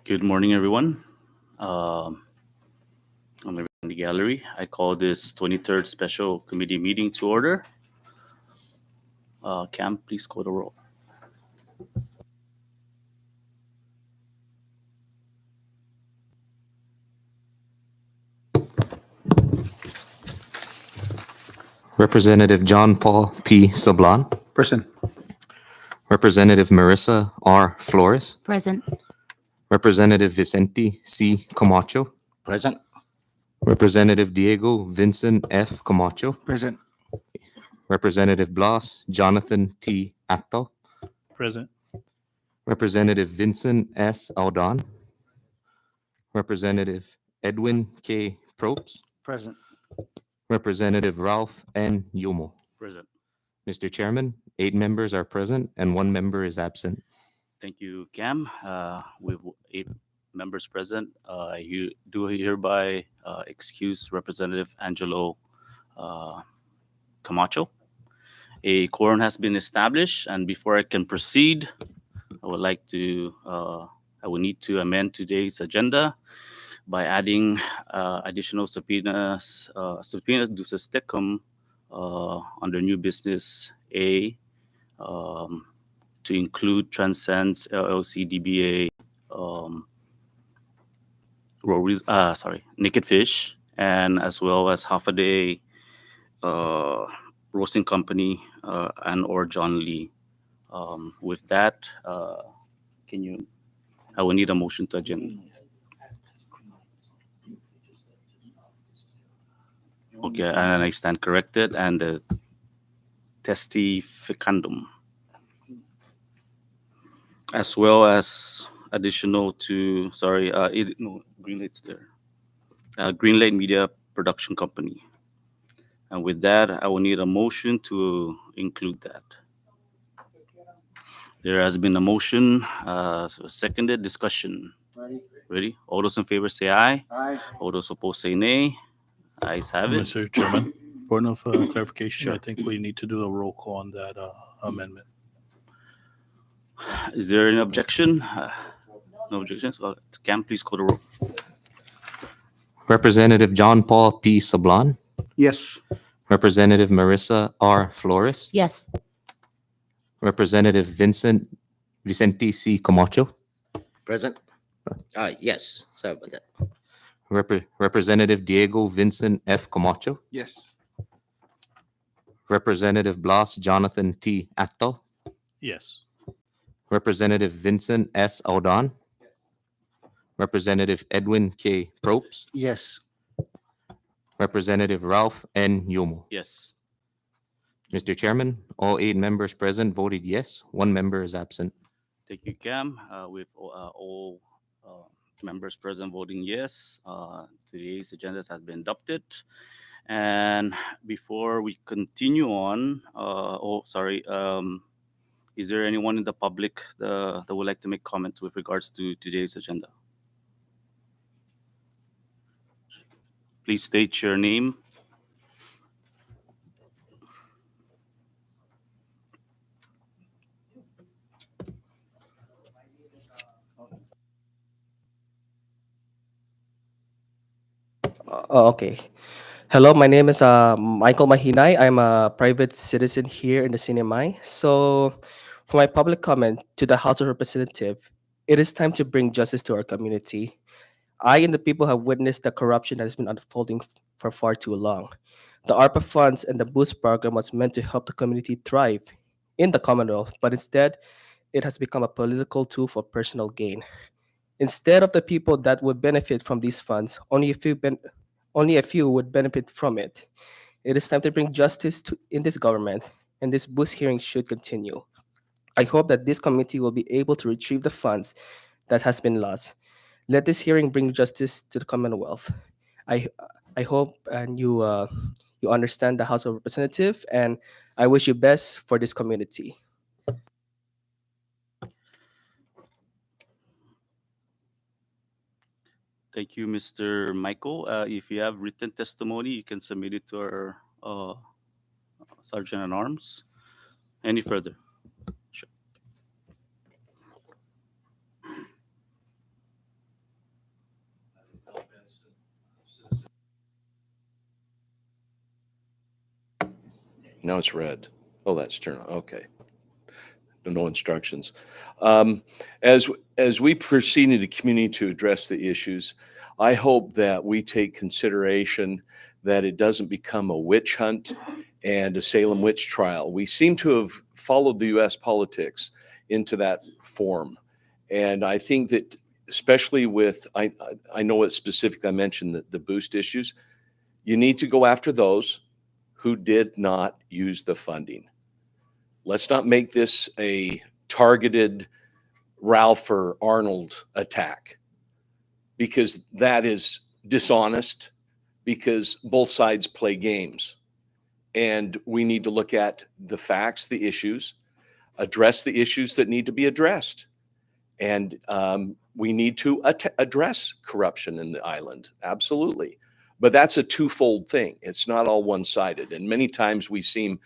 Good morning, everyone. Um, I'm in the gallery. I call this 23rd Special Committee meeting to order. Cam, please call the roll. Representative John Paul P. Sablan. Present. Representative Marissa R. Flores. Present. Representative Vicente C. Camacho. Present. Representative Diego Vincent F. Camacho. Present. Representative Blas Jonathan T. Acto. Present. Representative Vincent S. Aldan. Representative Edwin K. Probst. Present. Representative Ralph N. Yumo. Present. Mr. Chairman, 8 members are present and 1 member is absent. Thank you, Cam. With 8 members present, you do hereby excuse Representative Angelo Camacho. A quorum has been established, and before I can proceed, I would like to, I will need to amend today's agenda by adding additional subpoenas, subpoenas duces tecum under new business A to include Transcends LLC DBA, Naked Fish, and as well as Half a Day Roasting Company and or John Lee. With that, I will need a motion to adjourn. Okay, and I stand corrected, and the testificandum, as well as additional to, Greenlight's there. Greenlight Media Production Company. And with that, I will need a motion to include that. There has been a motion, so seconded discussion. Ready? All those in favor say aye. Aye. All those opposed say nay. Ayes have it. Mr. Chairman, point of clarification, Sure. I think we need to do a roll call on that amendment. Is there any objection? No objections. Cam, please call the roll. Representative John Paul P. Sablan. Yes. Representative Marissa R. Flores. Yes. Representative Vicente C. Camacho. Present? Yes, sorry about that. Representative Diego Vincent F. Camacho. Yes. Representative Blas Jonathan T. Acto. Yes. Representative Vincent S. Aldan. Representative Edwin K. Probst. Yes. Representative Ralph N. Yumo. Yes. Mr. Chairman, all 8 members present voted yes. 1 member is absent. Thank you, Cam. With all members present voting yes, today's agenda has been adopted. And before we continue on, is there anyone in the public that would like to make comments with regards to today's agenda? Please state your name. Okay. Hello, my name is Michael Mahinay. I'm a private citizen here in the Sinimay. So, for my public comment to the House of Representatives, it is time to bring justice to our community. I and the people have witnessed the corruption that has been unfolding for far too long. The ARPA funds and the Boost program was meant to help the community thrive in the Commonwealth, but instead, it has become a political tool for personal gain. Instead of the people that would benefit from these funds, only a few would benefit from it. It is time to bring justice in this government, and this Boost hearing should continue. I hope that this committee will be able to retrieve the funds that has been lost. Let this hearing bring justice to the Commonwealth. I hope and you understand the House of Representatives, and I wish you best for this community. Thank you, Mr. Michael. If you have written testimony, you can submit it to our Sergeant at Arms. Any further? Sure. Now it's red. Oh, that's turned on. Okay. No instructions. Um, as we proceed into community to address the issues, I hope that we take consideration that it doesn't become a witch hunt and a Salem witch trial. We seem to have followed the U.S. politics into that form, and I think that especially with I know it's specific. I mentioned the boost issues. You need to go after those who did not use the funding. Let's not make this a targeted Ralph or Arnold attack, because that is dishonest, because both sides play games. And we need to look at the facts, the issues, address the issues that need to be addressed. And we need to address corruption in the island, absolutely. But that's a twofold thing. It's not all one-sided. And many times we seem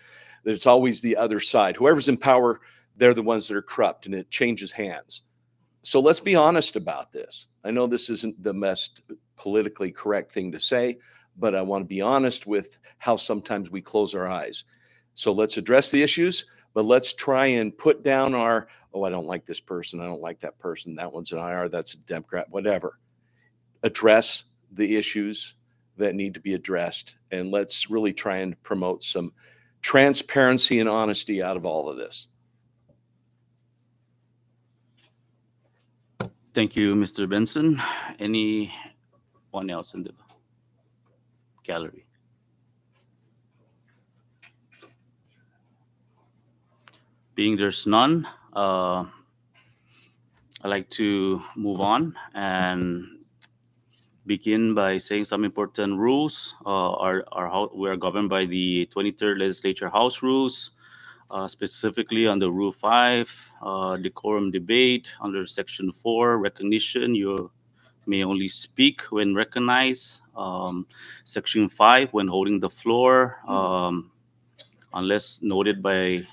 that it's always the other side. Whoever's in power, they're the ones that are corrupt, and it changes hands. So let's be honest about this. I know this isn't the most politically correct thing to say, but I want to be honest with how sometimes we close our eyes. So let's address the issues, but let's try and put down our, oh, I don't like this person, I don't like that person, that one's an IR, that's a Democrat, whatever. Address the issues that need to be addressed, and let's really try and promote some transparency and honesty out of all of this. Thank you, Mr. Benson. Anyone else in the gallery? Being there's none, I'd like to move on and begin by saying some important rules. We are governed by the 23rd Legislature House Rules, specifically under Rule 5, decorum debate, under Section 4, recognition. You may only speak when recognized. Section 5, when holding the floor, unless noted by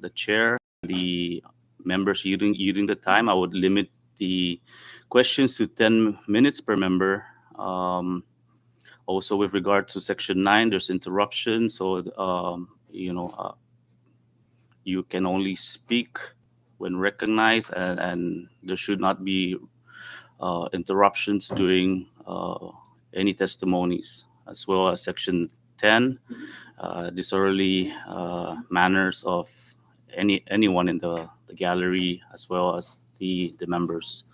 the chair, the members using the time, I would limit the questions to 10 minutes per member. Also, with regard to Section 9, there's interruption. So, you can only speak when recognized, and there should not be interruptions during any testimonies, as well as Section 10, disorderly manners of anyone in the gallery, as well as the members.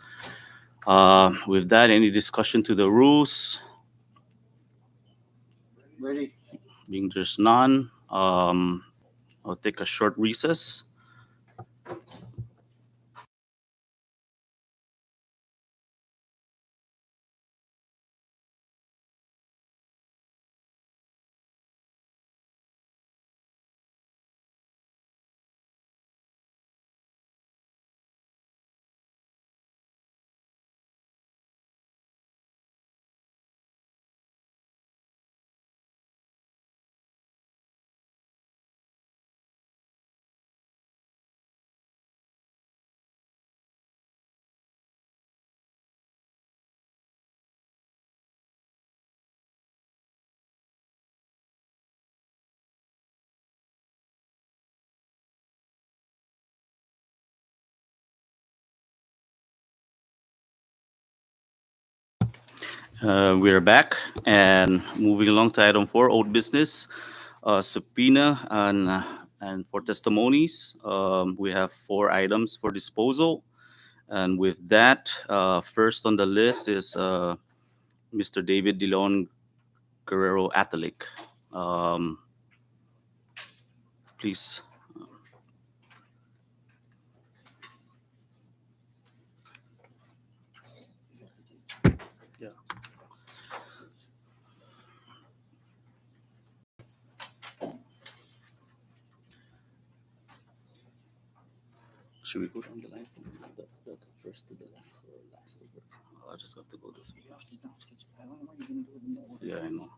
With that, any discussion to the rules? Ready? Being there's none, I'll take a short recess. We are back and moving along to item 4, old business, subpoena and for testimonies. We have 4 items for disposal. And with that, first on the list is Mr. David DeLeon Guerrero Atalic. Please. Yeah. Should we go down the line? The first to the last or last to the I'll just have to go this way. Yeah, I know.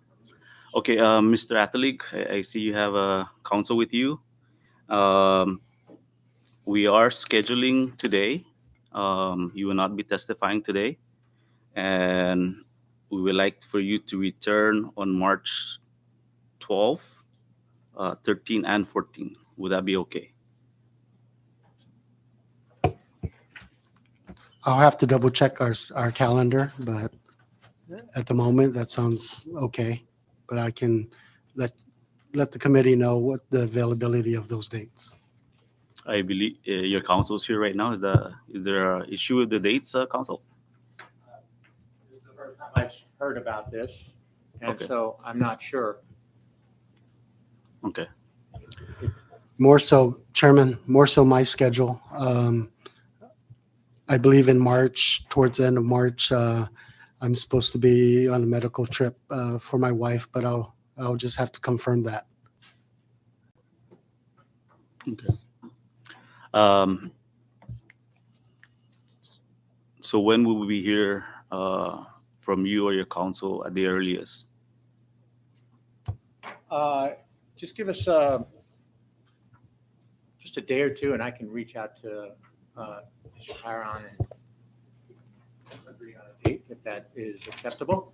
Okay, Mr. Atalic, I see you have a counsel with you. We are scheduling today. You will not be testifying today. And we would like for you to return on March 12th 13 and 14. Would that be okay? I'll have to double check our calendar, but at the moment, that sounds okay. But I can let the committee know what the availability of those dates. I believe your council's here right now. Is there an issue with the dates, council? This is the first time I've heard about this, and Okay. so I'm not sure. Okay. More so, Chairman, more so my schedule. I believe in March, towards the end of March, I'm supposed to be on a medical trip for my wife, but I'll just have to confirm that. Okay. So when will we hear from you or your council at the earliest? Just give us just a day or two, and I can reach out to Mr. Tyron and agree on a date if that is acceptable.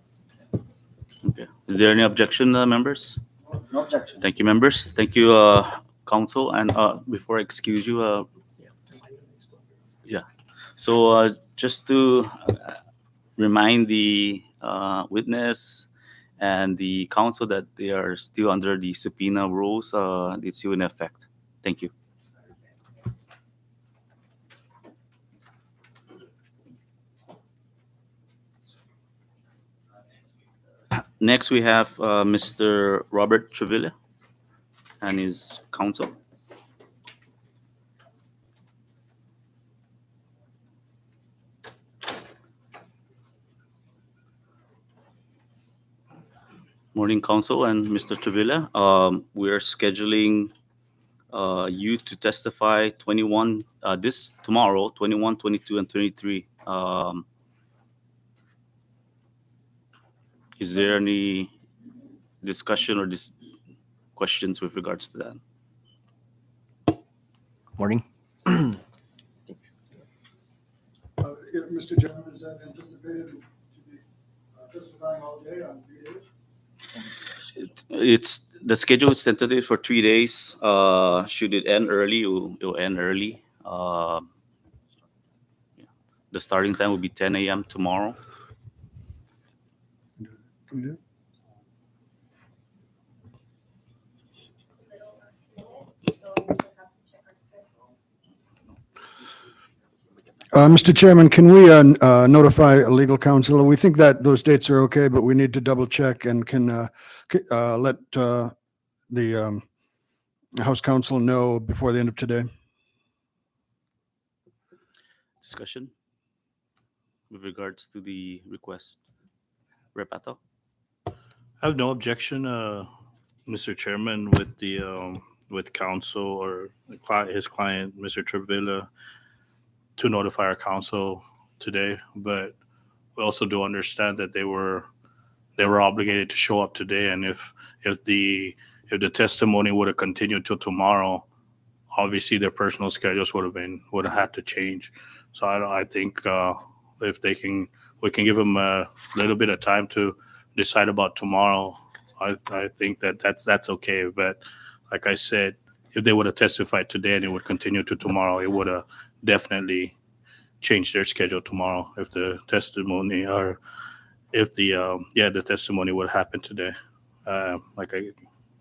Okay. Is there any objection, members? No objection. Thank you, members. Thank you, council. And before I excuse you, so just to remind the witness and the council that they are still under the subpoena rules, it's still in effect. Thank you. Next, we have Mr. Robert Trevilla and his counsel. Morning, counsel and Mr. Trevilla. We are scheduling you to testify 21 this tomorrow, 21, 22, and 23. Is there any discussion or questions with regards to that? Morning. Mr. Chairman, is that anticipated to be testifying all day on 3 days? It's the schedule is tentative for 3 days. Should it end early, it'll end early. The starting time will be 10 a.m. tomorrow. Can we do it? Mr. Chairman, can we notify legal counsel? We think that those dates are okay, but we need to double check and can let the House counsel know before the end of today. Discussion with regards to the request. Repato? I have no objection, Mr. Chairman, with the with counsel or his client, Mr. Trevilla, to notify our counsel today. But we also do understand that they were obligated to show up today, and if the testimony would have continued till tomorrow, obviously their personal schedules would have had to change. So I think if we can give them a little bit of time to decide about tomorrow. I think that's okay. But like I said, if they would have testified today and it would continue to tomorrow, it would have definitely changed their schedule tomorrow if the testimony or if the testimony would happen today. I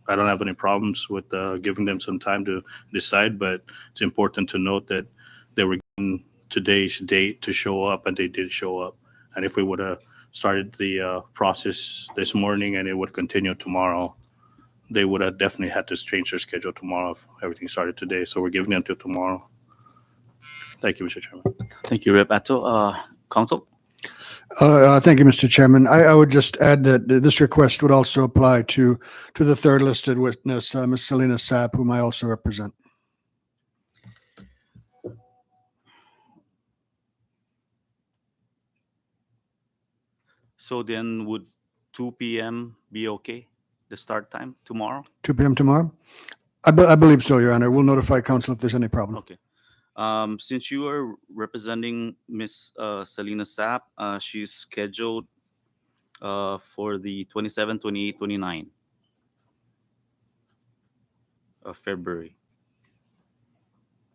don't have any problems with giving them some time to decide, but it's important to note that they were given today's date to show up, and they did show up. And if we would have started the process this morning and it would continue tomorrow, they would have definitely had to change their schedule tomorrow if everything started today. So we're giving them till tomorrow. Thank you, Mr. Chairman. Thank you, Repato. Counsel? Thank you, Mr. Chairman. I would just add that this request would also apply to the third listed witness, Ms. Selena Sapp, whom I also represent. So then would 2 p.m. be okay? The start time tomorrow? 2 p.m. tomorrow? I believe so, Your Honor. We'll notify counsel if there's any problem. Okay. Since you are representing Miss Selena Sapp, she's scheduled for the 27, 28, 29. of February.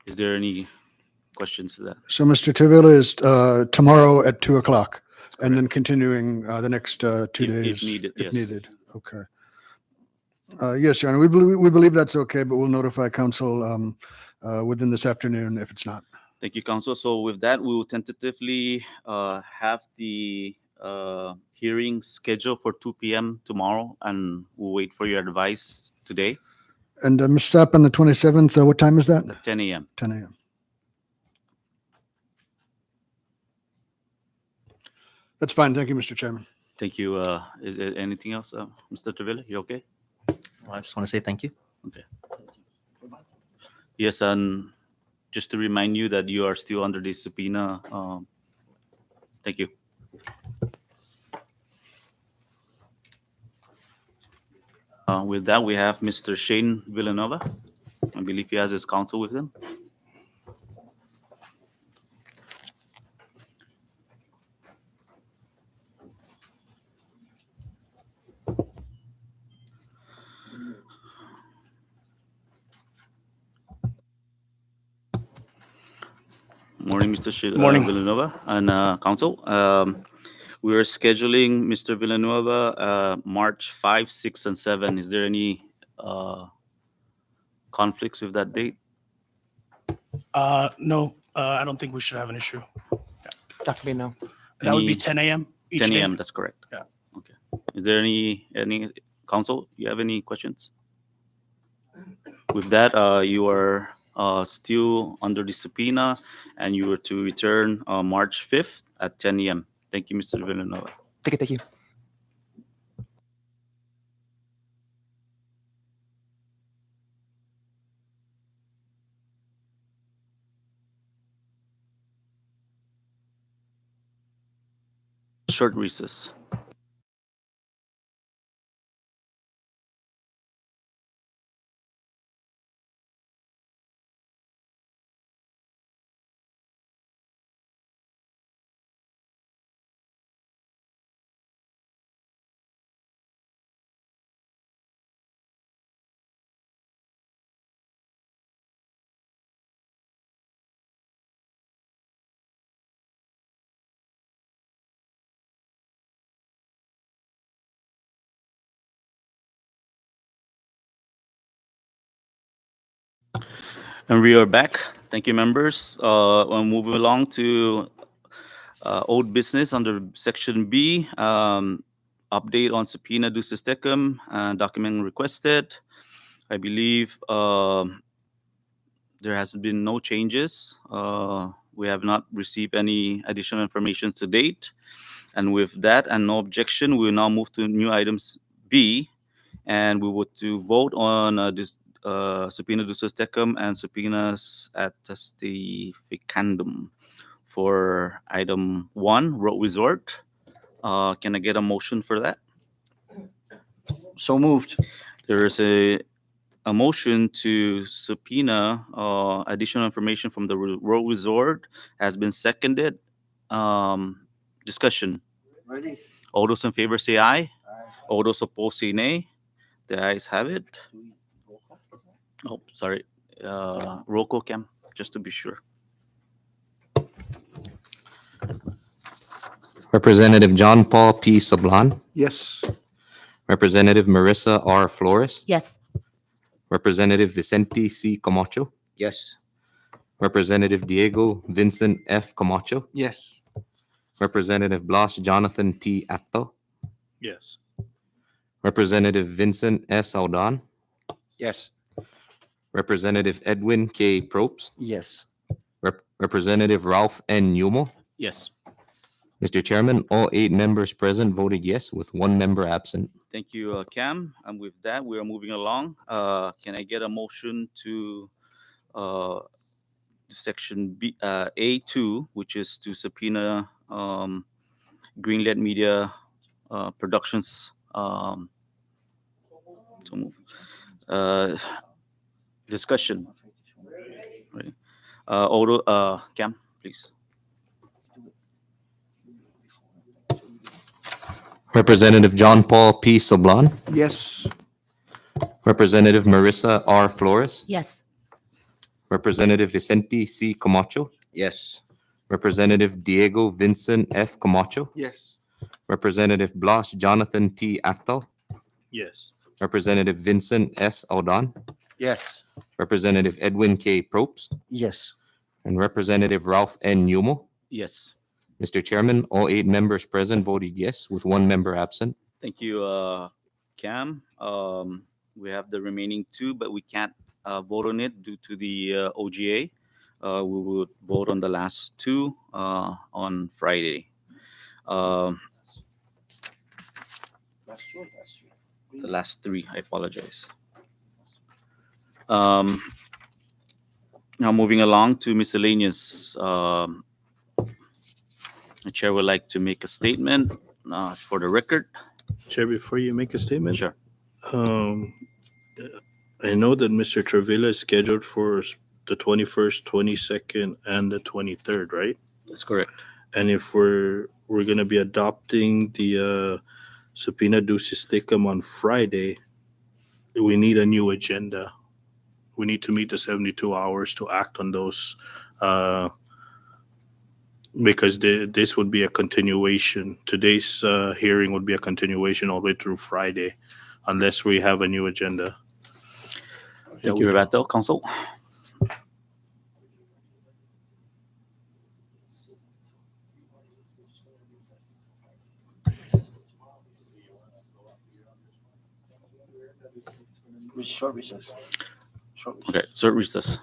Is there any questions to that? So Mr. Tavilla is tomorrow at 2 o'clock That's and then correct. continuing the next 2 If days. needed, If yes. needed. Okay. Yes, Your Honor, we believe that's okay, but we'll notify council within this afternoon if it's not. Thank you, Council. So with that, we will tentatively have the hearing scheduled for 2 p.m. tomorrow, and we'll wait for your advice today And Ms. Sapp on the 27th, what time is that? at 10 a.m. 10 a.m. That's fine. Thank you, Mr. Chairman. Thank you. Is there anything else, Mr. Trevilla? You okay? I just want to say thank you. Yes, and just to remind you that you are still under the subpoena. Thank you. With that, we have Mr. Shane Villanova. I believe he has his counsel with him. Morning, Mr. Morning. Villanova and council. We are scheduling Mr. Villanova March 5, 6, and 7. Is there any conflicts with that date? No, I don't think we should have an issue. Definitely no. That would be Any- 10 a.m. each 10 day. a.m. That's correct. Yeah. Okay. Is there any council? You have any questions? With that, you are still under the subpoena, and you are to return March 5th at 10 a.m. Thank you, Mr. Villanova. Thank you. Short recess. And we are back. Thank you, members. We'll move along to old business under Section B. Update on subpoena duces tecum, document requested. I believe there has been no changes. We have not received any additional information to date. And with that and no objection, we will now move to new items B. And we would to vote on this subpoena duces tecum and subpoenas at testificandum for item 1, road resort. Can I get a motion for that? So moved. There is a motion to subpoena additional information from the road resort has been seconded. Discussion. All those in favor say aye. All those opposed say nay. The ayes have it. Oh, sorry. Roll call, Cam, just to be sure. Representative John Paul P. Sablan, Yes. Representative Marissa R. Flores, Yes. Representative Vicente C. Camacho, Yes. Representative Diego Vincent F. Camacho, Yes. Representative Blas Jonathan T. Acto, Yes. Representative Vincent S. Aldan, Yes. Representative Edwin K. Probst, Yes. Representative Ralph N. Numo. Yes. Mr. Chairman, all 8 members present voted yes, with 1 member absent. Thank you, Cam. And with that, we are moving along. Can I get a motion to section B, A2, which is to subpoena Greenlit Media Productions. So move. Discussion. Right. Cam, please. Representative John Paul P. Sablan, Yes. Representative Marissa R. Flores, Yes. Representative Vicente C. Camacho, Yes. Representative Diego Vincent F. Camacho, Yes. Representative Blas Jonathan T. Actal, Yes. Representative Vincent S. Aldan, Yes. Representative Edwin K. Probst, Yes. and Representative Ralph N. Yumo. Yes. Mr. Chairman, all 8 members present voted yes, with 1 member absent. Thank you, Cam. We have the remaining 2, but we can't vote on it due to the OGA. We would vote on the last 2 on Friday. Um, the last 3, I apologize. Now moving along to miscellaneous. The chair would like to make a statement for the record. Chair, before you make a statement, Sure. um, I know that Mr. Trevilla is scheduled for the 21st, 22nd, and the 23rd, right? That's correct. And if we're going to be adopting the subpoena ducis tecum on Friday, we need a new agenda. We need to meet the 72 hours to act on those, because this would be a continuation. Today's hearing would be a continuation all the way through Friday, unless we have a new agenda. Thank you, Roberto. Council. Short recess. Okay, short recess.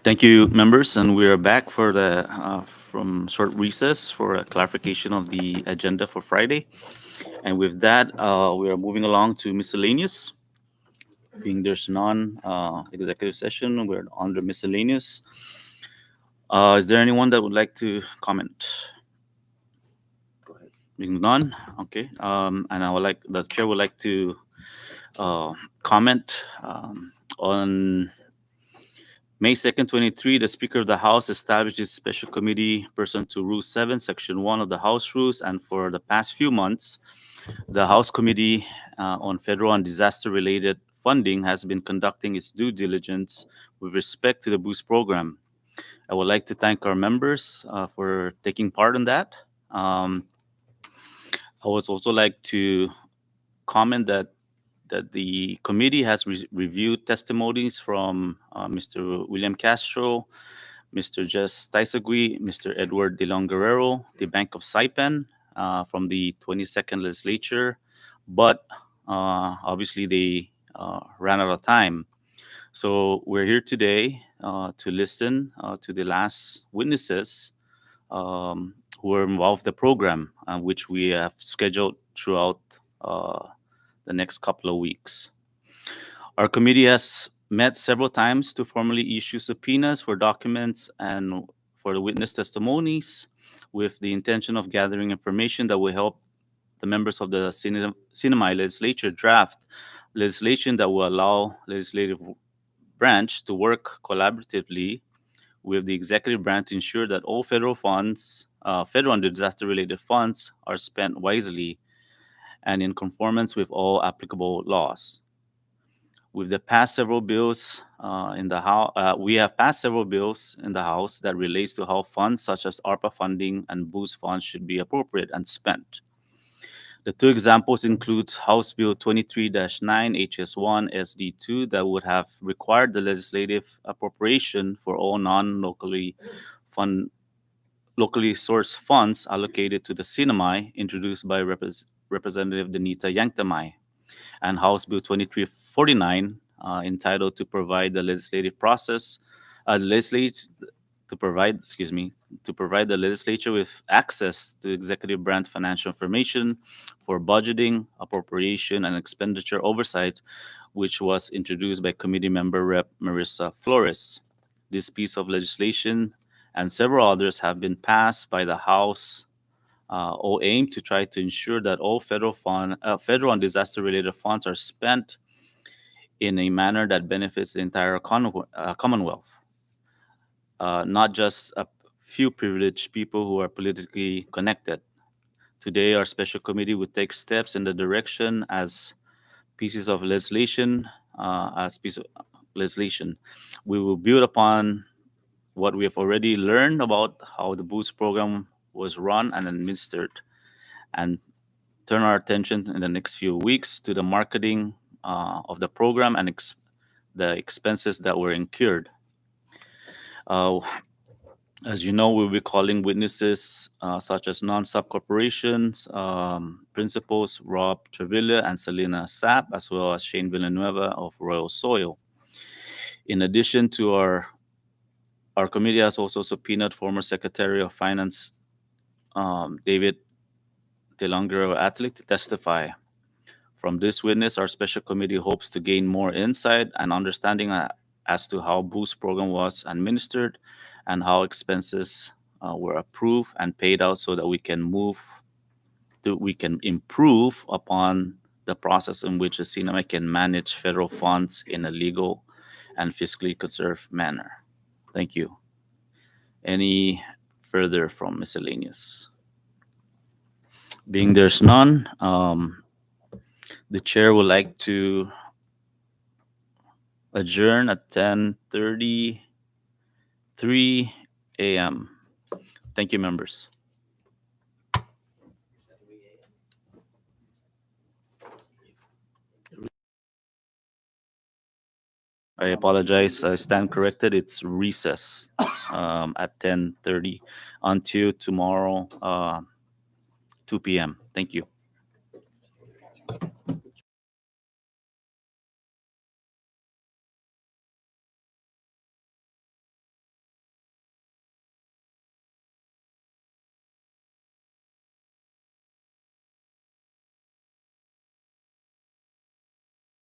Thank you, members, and we are back for the from short recess for a clarification of the agenda for Friday. And with that, we are moving along to miscellaneous. Being there's none executive session, we're under miscellaneous. Is there anyone that would like to comment? Being none, okay. And I would like the chair would like to comment on May 2nd, 23, the Speaker of the House established a special committee pursuant to Rule 7, Section 1 of the House Rules, and for the past few months, the House Committee on Federal and Disaster-Related Funding has been conducting its due diligence with respect to the BOOST program. I would like to thank our members for taking part in that. I would also like to comment that the committee has reviewed testimonies from Mr. William Castro, Mr. Jess Taisagui, Mr. Edward De Long Guerrero, the Bank of Saipan from the 22nd legislature, but obviously they ran out of time. So we're here today to listen to the last witnesses who were involved in the program, which we have scheduled throughout the next couple of weeks. Our committee has met several times to formally issue subpoenas for documents and for the witness testimonies with the intention of gathering information that will help the members of the Sinamay legislature draft legislation that will allow legislative branch to work collaboratively with the executive branch to ensure that all federal funds, federal and disaster-related funds, are spent wisely and in conformance with all applicable laws. With the past several bills in the House, we have passed several bills in the House that relates to how funds such as ARPA funding and BOOST funds should be appropriate and spent. The two examples include House Bill 23-9 HS1 SD2 that would have required the legislative appropriation for all non-locally locally sourced funds allocated to the Sinamay, introduced by Representative Denita Yangtamay, and House Bill 2349, entitled to provide the legislative process, to provide the legislature with access to executive branch financial information for budgeting, appropriation, and expenditure oversight, which was introduced by committee member Rep. Marissa Flores. This piece of legislation and several others have been passed by the House, all aimed to try to ensure that all federal and disaster-related funds are spent in a manner that benefits the entire Commonwealth, not just a few privileged people who are politically connected. Today, our special committee would take steps in the direction as pieces of legislation, We will build upon what we have already learned about how the BOOST program was run and administered, and turn our attention in the next few weeks to the marketing of the program and the expenses that were incurred. As you know, we'll be calling witnesses such as non-sub corporations, principals Rob Trevilla and Selena Sapp, as well as Shane Villanueva of Royal Soil. In addition to our committee has also subpoenaed former Secretary of Finance David DeLongero Atlick to testify. From this witness, our special committee hopes to gain more insight and understanding as to how BOOST program was administered and how expenses were approved and paid out, so that we can improve upon the process in which the CNMI can manage federal funds in a legal and fiscally conserved manner. Thank you. Any further from miscellaneous? Being there's none, the chair would like to adjourn at 10:33 a.m. Thank you, members. I apologize. I stand corrected. It's recess at 10:30 until tomorrow, 2 p.m. Thank you.